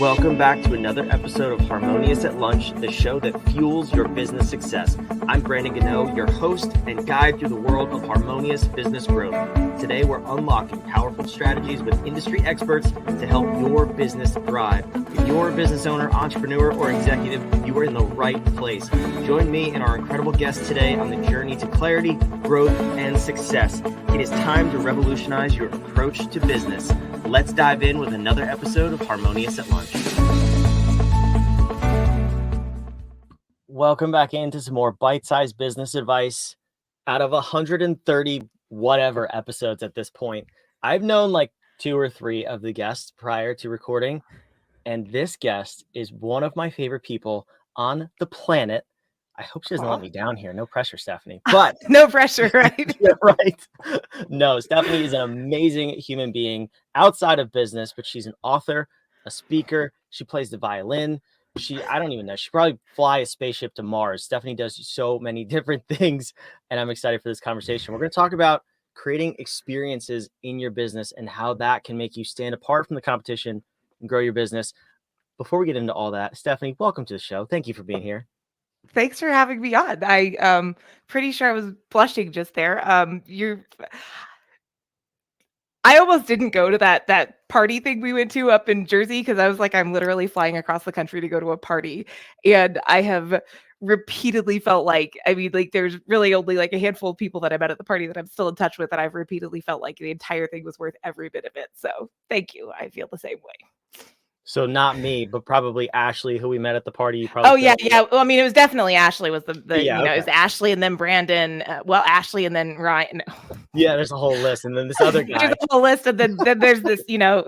Welcome back to another episode of Harmonious at Lunch, the show that fuels your business success. I'm Brandon Gano, your host and guide through the world of harmonious business growth. Today, we're unlocking powerful strategies with industry experts to help your business thrive. If you're a business owner, entrepreneur, or executive, you are in the right place. Join me and our incredible guest today on the journey to clarity, growth, and success. It is time to revolutionize your approach to business. Let's dive in with another episode of Harmonious at Lunch. Welcome back into some more bite-sized business advice. Out of 130 whatever episodes at this point, I've known like 2 or 3 of the guests prior to recording, and this guest is one of my favorite people on the planet. I hope she doesn't let me down here. No pressure, Stephanie. But no pressure, right? Yeah, right. No, Stephanie is an amazing human being outside of business, but she's an author, a speaker. She plays the violin. I don't even know. She probably fly a spaceship to Mars. Stephanie does so many different things, and I'm excited for this conversation. We're going to talk about creating experiences in your business and how that can make you stand apart from the competition and grow your business. Before we get into all that, Stephanie, welcome to the show. Thank you for being here. Thanks for having me on. I pretty sure I was blushing just there. I almost didn't go to that party thing we went to up in Jersey because I was like, I'm literally flying across the country to go to a party. And I have repeatedly felt like, there's really only like a handful of people that I met at the party that I'm still in touch with, and I've repeatedly felt like the entire thing was worth every bit of it. So thank you. I feel the same way. So not me, but probably Ashley, who we met at the party. Yeah. Well, I mean, it was definitely Ashley. Was the okay. It was Ashley and then Brandon. Ashley and then Ryan. Yeah, there's a whole list, and then this other guy. There's a whole list, and then there's this. No,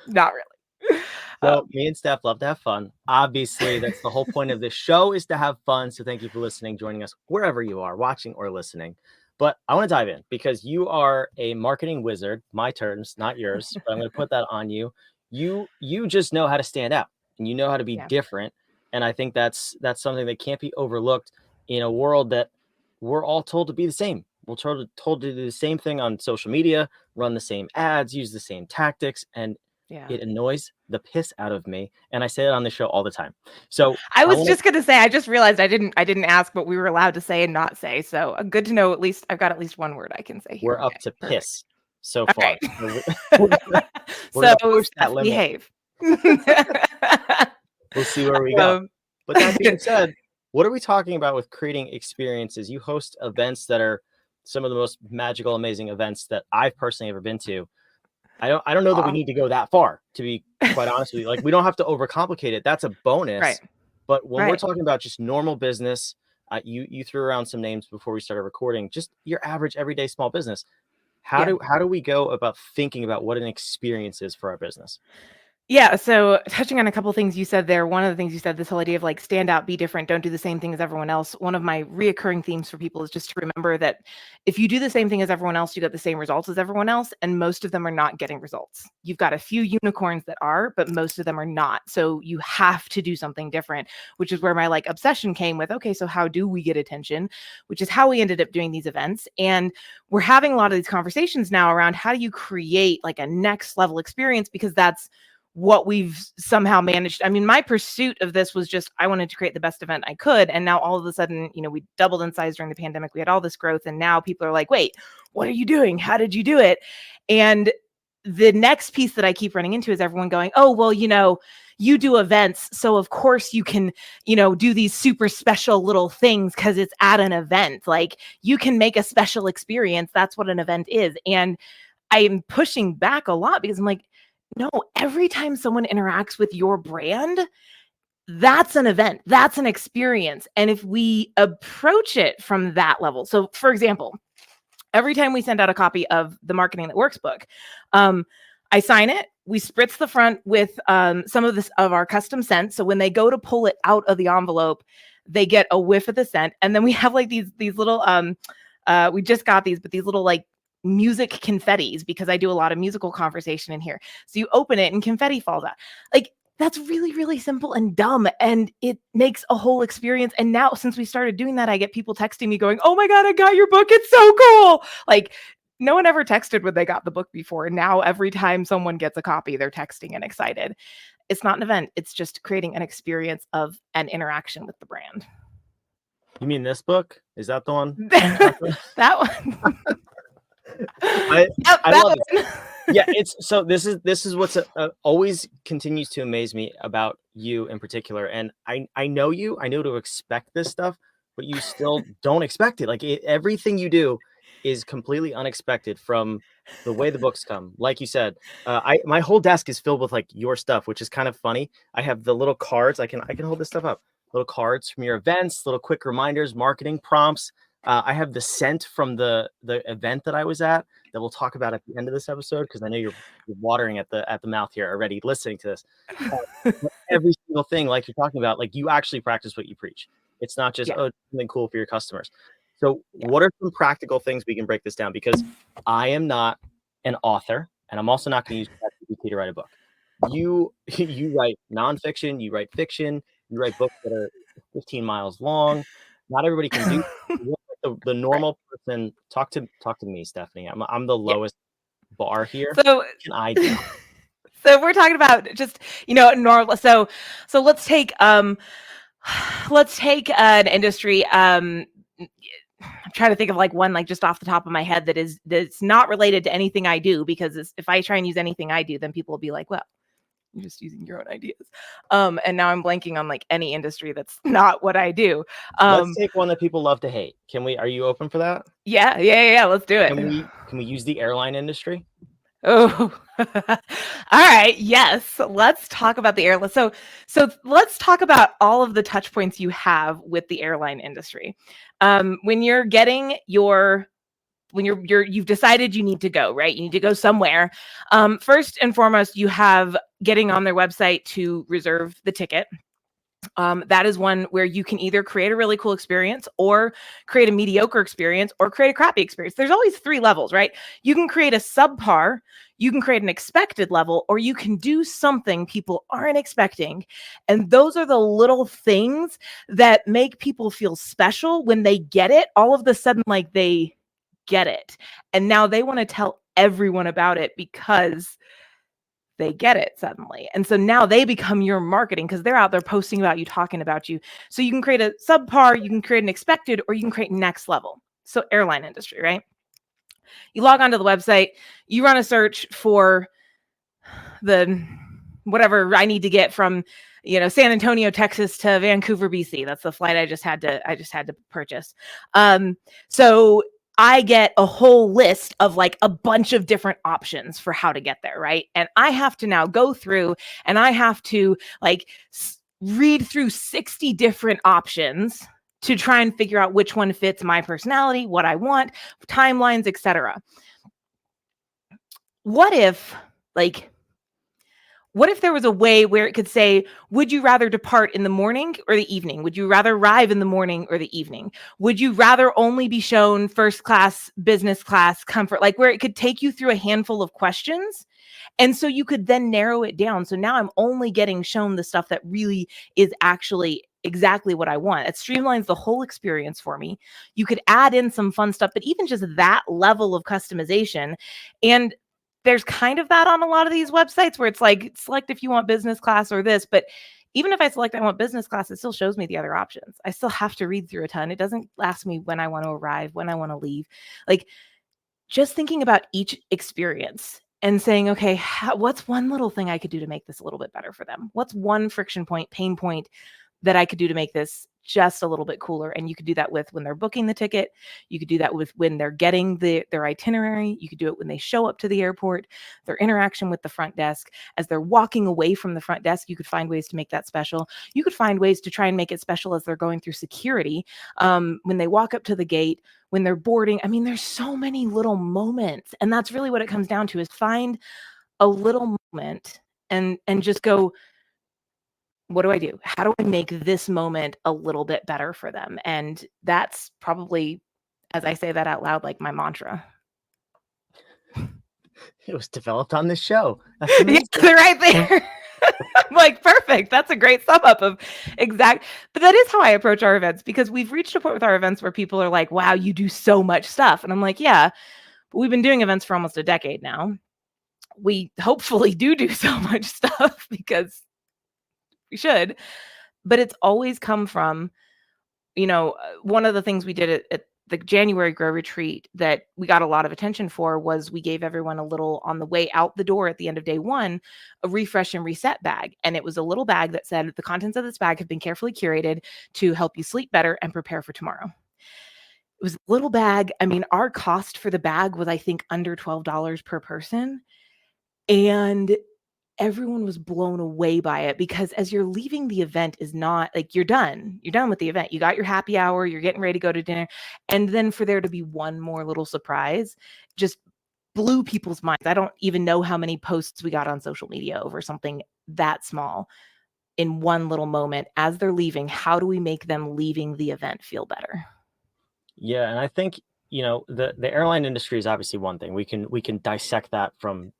not really. Well, me and Steph love to have fun. Obviously, that's the whole point of this show, is to have fun. So thank you for listening, joining us wherever you are, watching or listening. But I want to dive in because you are a marketing wizard. My terms, not yours, but I'm going to put that on you. You just know how to stand out, and you know how to be different. And I think that's something that can't be overlooked in a world that we're all told to be the same. We're told to do the same thing on social media, run the same ads, use the same tactics, and it annoys the piss out of me. And I say it on the show all the time. So I was just going to say, I just realized I didn't ask what we were allowed to say and not say. So good to know. At least I've got at least one word I can say here. We're up to piss so far. Right. We're push that limit. Behave. We'll see where we go. But that being said, what are we talking about with creating experiences? You host events that are some of the most magical, amazing events that I've personally ever been to. I don't know that we need to go that far, to be quite honest with you. Like, we don't have to overcomplicate it. That's a bonus. Right. But when we're talking about just normal business, you threw around some names before we started recording, just your average everyday small business. How do we go about thinking about what an experience is for our business? Yeah. So touching on a couple of things you said there, one of the things you said, this whole idea of like stand out, be different, don't do the same thing as everyone else. One of my reoccurring themes for people is just to remember that if you do the same thing as everyone else, you get the same results as everyone else. And most of them are not getting results. You've got a few unicorns that are, but most of them are not. So you have to do something different, which is where my like obsession came with, okay, so how do we get attention? Which is how we ended up doing these events. And we're having a lot of these conversations now around how do you create like a next level experience, because that's what we've somehow managed. I mean, my pursuit of this was just, I wanted to create the best event I could. And now all of a sudden, we doubled in size during the pandemic. We had all this growth. And now people are like, wait, what are you doing? How did you do it? And the next piece that I keep running into is everyone going, oh, well, you do events. So of course you can, do these super special little things because it's at an event. Like, you can make a special experience. That's what an event is. And I'm pushing back a lot because I'm like, no, every time someone interacts with your brand, that's an event, that's an experience. And if we approach it from that level, so for example, every time we send out a copy of the Marketing That Works book, I sign it, we spritz the front with some of our custom scents. So when they go to pull it out of the envelope, they get a whiff of the scent. And then we have like these little, we just got these, but these little like music confettis, because I do a lot of musical conversation in here. So you open it and confetti falls out. Like, that's really, really simple and dumb. And it makes a whole experience. And now since we started doing that, I get people texting me going, oh my God, I got your book. It's so cool. Like, no one ever texted when they got the book before. Now every time someone gets a copy, they're texting and excited. It's not an event. It's just creating an experience of an interaction with the brand. You mean this book? Is that the one? That one. I That love it. one. Yeah, so this is what's always continues to amaze me about you in particular. And I know you, I know to expect this stuff, but you still don't expect it. Like everything you do is completely unexpected from the way the books come. Like you said, my whole desk is filled with like your stuff, which is kind of funny. I have the little cards. I can hold this stuff up. Little cards from your events, little quick reminders, marketing prompts. I have the scent from the event that I was at that we'll talk about at the end of this episode, because I know you're watering at the mouth here already listening to this. Every single thing, like you're talking about, like you actually practice what you preach. It's not just something cool for your customers. So what are some practical things we can break this down? Because I am not an author, and I'm also not going to use ChatGPT to write a book. You write nonfiction, you write fiction, you write books that are 15 miles long. Not everybody can do the normal person. Talk to me, Stephanie. I'm the lowest bar here. So what can I do? So we're talking about just, normal. So let's take an industry. I'm trying to think of like one, like just off the top of my head that's not related to anything I do, because if I try and use anything I do, then people will be like, well, you're just using your own ideas. And now I'm blanking on like any industry that's not what I do. Let's take one that people love to hate. Are you open for that? Yeah. Let's do it. Can we use the airline industry? Oh, all right. Yes. Let's talk about the airline. So let's talk about all of the touch points you have with the airline industry. When you're getting you've decided you need to go, right? You need to go somewhere. First and foremost, you have getting on their website to reserve the ticket. That is one where you can either create a really cool experience or create a mediocre experience or create a crappy experience. There's always 3 levels, right? You can create a subpar, you can create an expected level, or you can do something people aren't expecting. And those are the little things that make people feel special when they get it. All of a sudden, like they get it. And now they want to tell everyone about it because they get it suddenly. And so now they become your marketing because they're out there posting about you, talking about you. So you can create a subpar, you can create an expected, or you can create next level. So airline industry, right? You log onto the website, you run a search for the whatever I need to get from, San Antonio, Texas to Vancouver, BC. That's the flight I just had to purchase. So I get a whole list of like a bunch of different options for how to get there, right? And I have to now go through and I have to like read through 60 different options to try and figure out which one fits my personality, what I want, timelines, etc. What if there was a way where it could say, would you rather depart in the morning or the evening? Would you rather arrive in the morning or the evening? Would you rather only be shown first class, business class, comfort? Like where it could take you through a handful of questions. And so you could then narrow it down. So now I'm only getting shown the stuff that really is actually exactly what I want. It streamlines the whole experience for me. You could add in some fun stuff, but even just that level of customization. And there's kind of that on a lot of these websites where it's like, select if you want business class or this, but even if I select I want business class, it still shows me the other options. I still have to read through a ton. It doesn't ask me when I want to arrive, when I want to leave. Like just thinking about each experience and saying, okay, what's one little thing I could do to make this a little bit better for them? What's one friction point, pain point that I could do to make this just a little bit cooler? And you could do that with when they're booking the ticket. You could do that with when they're getting their itinerary. You could do it when they show up to the airport, their interaction with the front desk. As they're walking away from the front desk, you could find ways to make that special. You could find ways to try and make it special as they're going through security. When they walk up to the gate, when they're boarding. I mean, there's so many little moments. And that's really what it comes down to, is find a little moment and just go, what do I do? How do I make this moment a little bit better for them? And that's probably, as I say that out loud, like my mantra. It was developed on this show. Yeah, they're right there. I'm like, perfect. That's a great sum up of exact. But that is how I approach our events, because we've reached a point with our events where people are like, wow, you do so much stuff. And I'm like, yeah, But we've been doing events for almost a decade now. We hopefully do so much stuff because we should, but it's always come from, one of the things we did at the January Grow Retreat that we got a lot of attention for was we gave everyone a little, on the way out the door at the end of day one, a refresh and reset bag. And it was a little bag that said, the contents of this bag have been carefully curated to help you sleep better and prepare for tomorrow. It was a little bag. I mean, our cost for the bag was, I think, under $12 per person. And everyone was blown away by it, because as you're leaving the event is not like you're done with the event. You got your happy hour, you're getting ready to go to dinner. And then for there to be one more little surprise just blew people's minds. I don't even know how many posts we got on social media over something that small in one little moment as they're leaving. How do we make them leaving the event feel better? Yeah. And I think, the airline industry is obviously one thing. We can dissect that from,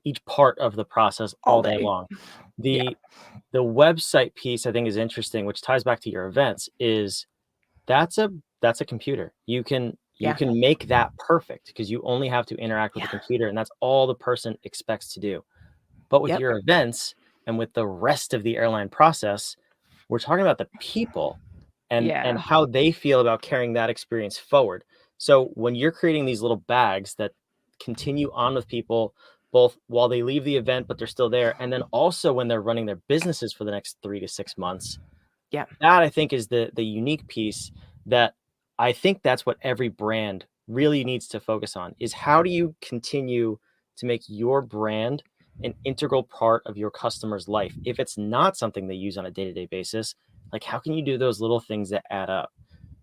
each part of the process all day long. The website piece I think is interesting, which ties back to your events, is that's a computer. You can make that perfect because you only have to interact with the computer, and that's all the person expects to do. But with your events and with the rest of the airline process, we're talking about the people and how they feel about carrying that experience forward. So when you're creating these little bags that continue on with people both while they leave the event, but they're still there, and then also when they're running their businesses for the next 3 to 6 months, that I think is the unique piece that I think that's what every brand really needs to focus on, is how do you continue to make your brand an integral part of your customer's life? If it's not something they use on a day-to-day basis, like how can you do those little things that add up?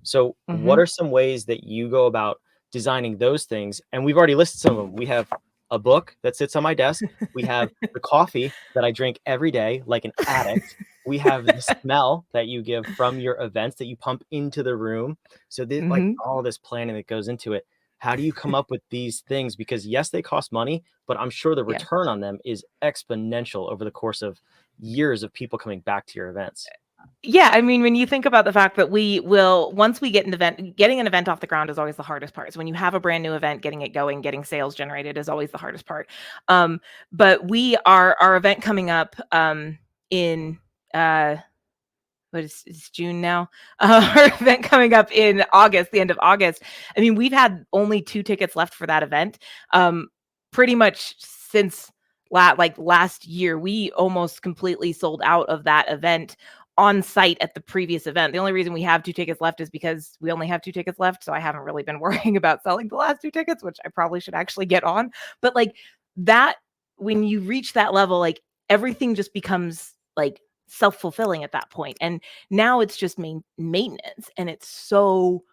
So what are some ways that you go about designing those things? And we've already listed some of them. We have a book that sits on my desk. We have the coffee that I drink every day like an addict. We have the smell that you give from your events that you pump into the room. So like all this planning that goes into it. How do you come up with these things? Because yes, they cost money, but I'm sure the return on them is exponential over the course of years of people coming back to your events. Yeah, I mean, when you think about the fact that we will, once we get an event, getting an event off the ground is always the hardest part. So when you have a brand new event, getting it going, getting sales generated is always the hardest part. But our event coming up in it's June now. Our event coming up in August, the end of August. I mean, we've had only 2 tickets left for that event. Pretty much since last year, we almost completely sold out of that event on site at the previous event. The only reason we have 2 tickets left is because we only have 2 tickets left. So I haven't really been worrying about selling the last 2 tickets, which I probably should actually get on. But like that, when you reach that level, like everything just becomes like self-fulfilling at that point. And now it's just maintenance, and it's so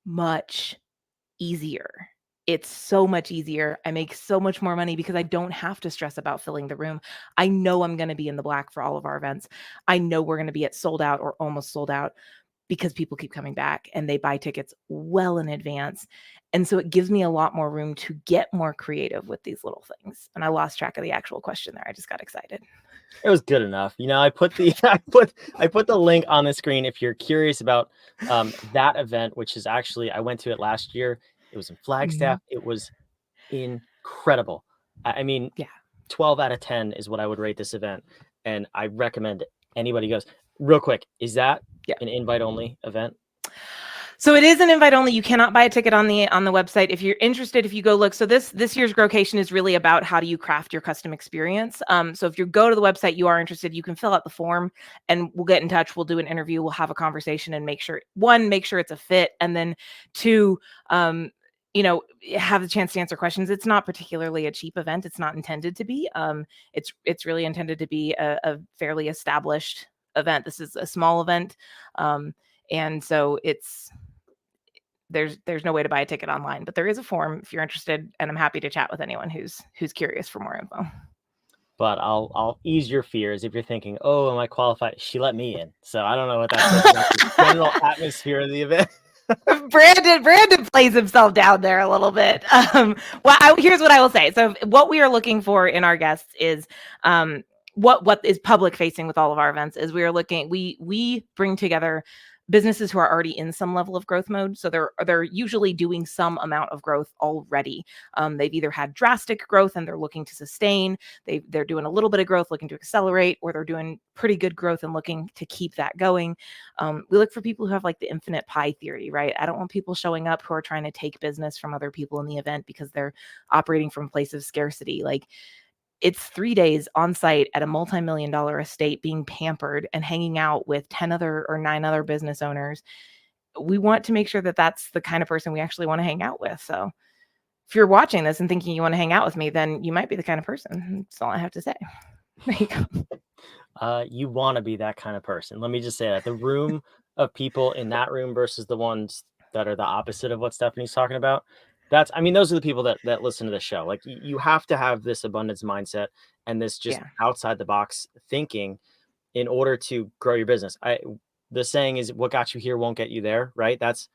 much easier. It's so much easier. I make so much more money because I don't have to stress about filling the room. I know I'm going to be in the black for all of our events. I know we're going to be at sold out or almost sold out because people keep coming back and they buy tickets well in advance. And so it gives me a lot more room to get more creative with these little things. And I lost track of the actual question there. I just got excited. It was good enough. I put the I put the link on the screen if you're curious about that event, which is actually, I went to it last year. It was in Flagstaff. It was incredible. I mean, 12 out of 10 is what I would rate this event. And I recommend anybody goes. Real quick, is that an invite only event? So it is an invite only. You cannot buy a ticket on the website. If you're interested, if you go look, so this year's Growcation is really about how do you craft your custom experience. So if you go to the website, you are interested, you can fill out the form and we'll get in touch. We'll do an interview. We'll have a conversation and make sure it's a fit. And then 2, have the chance to answer questions. It's not particularly a cheap event. It's not intended to be. It's really intended to be a fairly established event. This is a small event. And so there's no way to buy a ticket online, but there is a form if you're interested, and I'm happy to chat with anyone who's curious for more info. But I'll ease your fears if you're thinking, oh, am I qualified? She let me in, so I don't know what that says about the general atmosphere of the event. Brandon plays himself down there a little bit. Here's what I will say. So what we are looking for in our guests is what is public facing with all of our events is we bring together businesses who are already in some level of growth mode. So they're usually doing some amount of growth already. They've either had drastic growth and they're looking to sustain. They're doing a little bit of growth, looking to accelerate, or they're doing pretty good growth and looking to keep that going. We look for people who have like the infinite pie theory, right? I don't want people showing up who are trying to take business from other people in the event because they're operating from a place of scarcity. Like, it's 3 days on site at a multi-million-dollar estate being pampered and hanging out with 10 other or 9 other business owners. We want to make sure that that's the kind of person we actually want to hang out with. So if you're watching this and thinking you want to hang out with me, then you might be the kind of person. That's all I have to say. There you go. You want to be that kind of person. Let me just say that the room of people in that room versus the ones that are the opposite of what Stephanie's talking about. Those are the people that listen to the show. Like, you have to have this abundance mindset and this just outside the box thinking in order to grow your business. The saying is, what got you here won't get you there, right? That's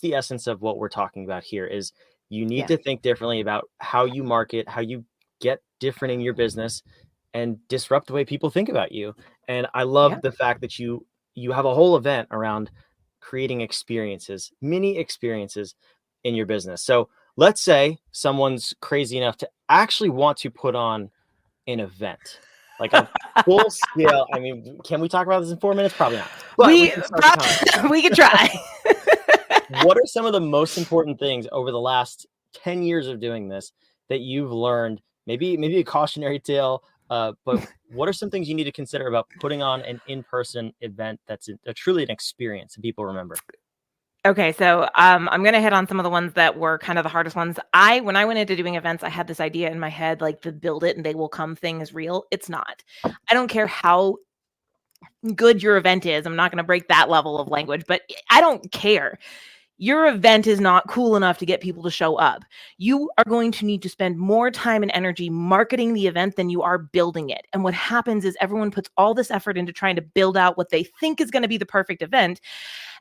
the essence of what we're talking about here. Is you need to think differently about how you market, how you get different in your business, and disrupt the way people think about you. And I love the fact that you have a whole event around creating experiences, mini experiences in your business. So let's say someone's crazy enough to actually want to put on an event, like a full scale. I mean, can we talk about this in 4 minutes? Probably not. But we can try. What are some of the most important things over the last 10 years of doing this that you've learned? Maybe a cautionary tale, but what are some things you need to consider about putting on an in-person event that's truly an experience that people remember? Okay, so I'm going to hit on some of the ones that were kind of the hardest ones. When I went into doing events, I had this idea in my head, like the build it and they will come thing is real. It's not. I don't care how good your event is. I'm not going to break that level of language, but I don't care. Your event is not cool enough to get people to show up. You are going to need to spend more time and energy marketing the event than you are building it. And what happens is everyone puts all this effort into trying to build out what they think is going to be the perfect event,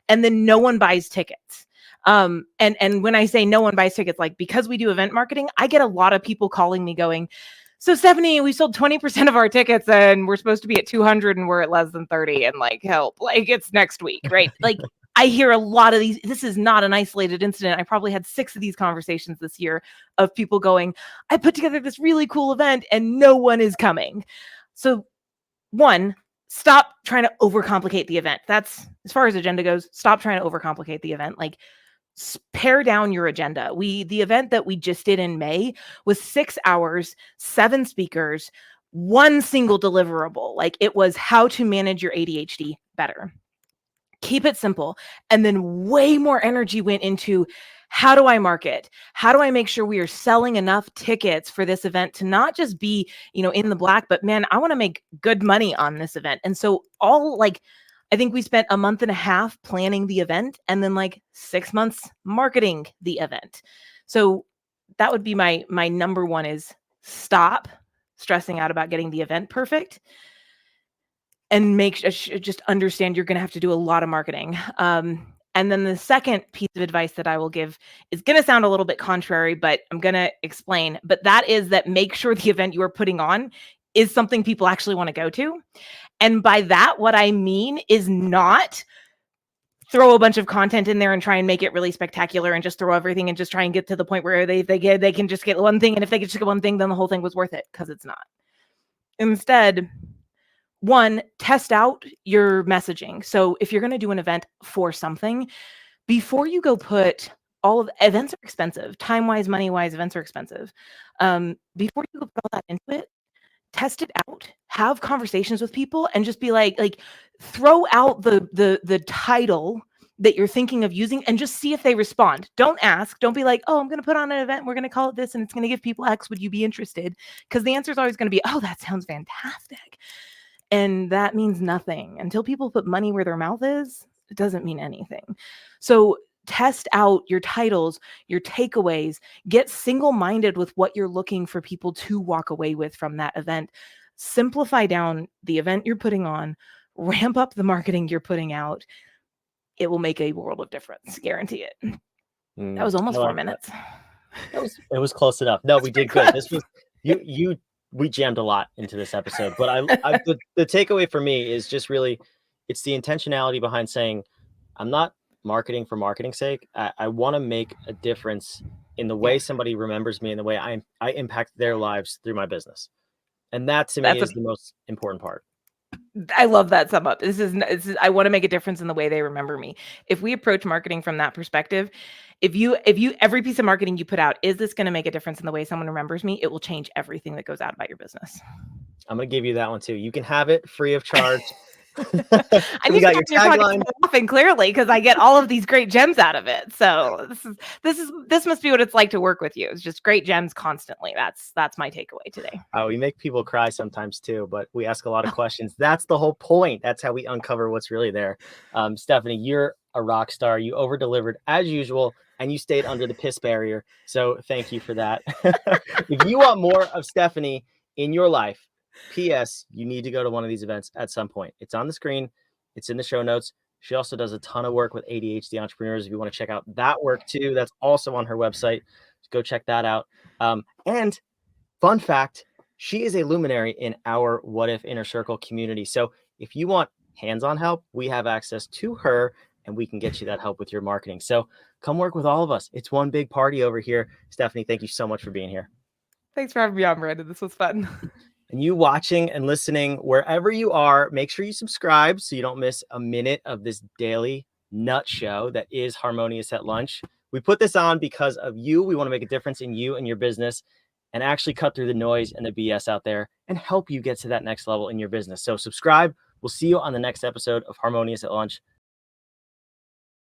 and then no one buys tickets. And when I say no one buys tickets, like, because we do event marketing, I get a lot of people calling me going, so Stephanie, we sold 20% of our tickets and we're supposed to be at 200 and we're at less than 30, and like, help, like, it's next week, right? Like, I hear a lot of these. This is not an isolated incident. I probably had 6 of these conversations this year of people going, I put together this really cool event and no one is coming. So 1, stop trying to overcomplicate the event. That's, as far as agenda goes, stop trying to overcomplicate the event. Like, pare down your agenda. The event that we just did in May was 6 hours, 7 speakers, 1 single deliverable. Like, it was how to manage your ADHD better. Keep it simple. And then way more energy went into, how do I market? How do I make sure we are selling enough tickets for this event to not just be, in the black, but man, I want to make good money on this event. And so I think we spent a month and a half planning the event and then 6 months marketing the event. So that would be my number 1 is stop stressing out about getting the event perfect. And just understand you're going to have to do a lot of marketing. And then the second piece of advice that I will give is going to sound a little bit contrary, but I'm going to explain. But that is that make sure the event you are putting on is something people actually want to go to. And by that, what I mean is not throw a bunch of content in there and try and make it really spectacular and just throw everything and just try and get to the point where they can just get one thing. And if they can just get one thing, then the whole thing was worth it, because it's not. Instead, 1, test out your messaging. So if you're going to do an event for something, before you go put events are expensive, time-wise, money-wise, events are expensive. Before you go put all that into it, test it out, have conversations with people, and just be like throw out the title that you're thinking of using and just see if they respond. Don't ask. Don't be like, oh, I'm going to put on an event. We're going to call it this and it's going to give people X. Would you be interested? Because the answer is always going to be, oh, that sounds fantastic. And that means nothing. Until people put money where their mouth is, it doesn't mean anything. So test out your titles, your takeaways, get single-minded with what you're looking for people to walk away with from that event. Simplify down the event you're putting on, ramp up the marketing you're putting out. It will make a world of difference. Guarantee it. That was almost 4 minutes. It was close enough. No, we did good. This was we jammed a lot into this episode, but the takeaway for me is just really, it's the intentionality behind saying, I'm not marketing for marketing's sake. I want to make a difference in the way Yeah. somebody remembers me and the way I impact their lives through my business. And that to me That's a is the most important part. I love that sum up. I want to make a difference in the way they remember me. If we approach marketing from that perspective, if you every piece of marketing you put out, is this going to make a difference in the way someone remembers me? It will change everything that goes out about your business. I'm going to give you that one too. You can have it free of charge. I So we need to got come your on your podcast tagline. more often, clearly, because I get all of these great gems out of it. So this must be what it's like to work with you. It's just great gems constantly. That's my takeaway today. We make people cry sometimes too, but we ask a lot of questions. That's the whole point. That's how we uncover what's really there. Stephanie, you're a rock star. You over delivered as usual, and you stayed under the piss barrier. So thank you for that. If you want more of Stephanie in your life, P.S. you need to go to one of these events at some point. It's on the screen. It's in the show notes. She also does a ton of work with ADHD entrepreneurs. If you want to check out that work too, that's also on her website. Go check that out. And fun fact, she is a luminary in our What If Inner Circle community. So if you want hands-on help, we have access to her and we can get you that help with your marketing. So come work with all of us. It's one big party over here. Stephanie, thank you so much for being here. Thanks for having me on, Brandon. This was fun. And you watching and listening, wherever you are, make sure you subscribe so you don't miss a minute of this daily nut show that is Harmonious at Lunch. We put this on because of you. We want to make a difference in you and your business and actually cut through the noise and the BS out there and help you get to that next level in your business. So subscribe. We'll see you on the next episode of Harmonious at Lunch.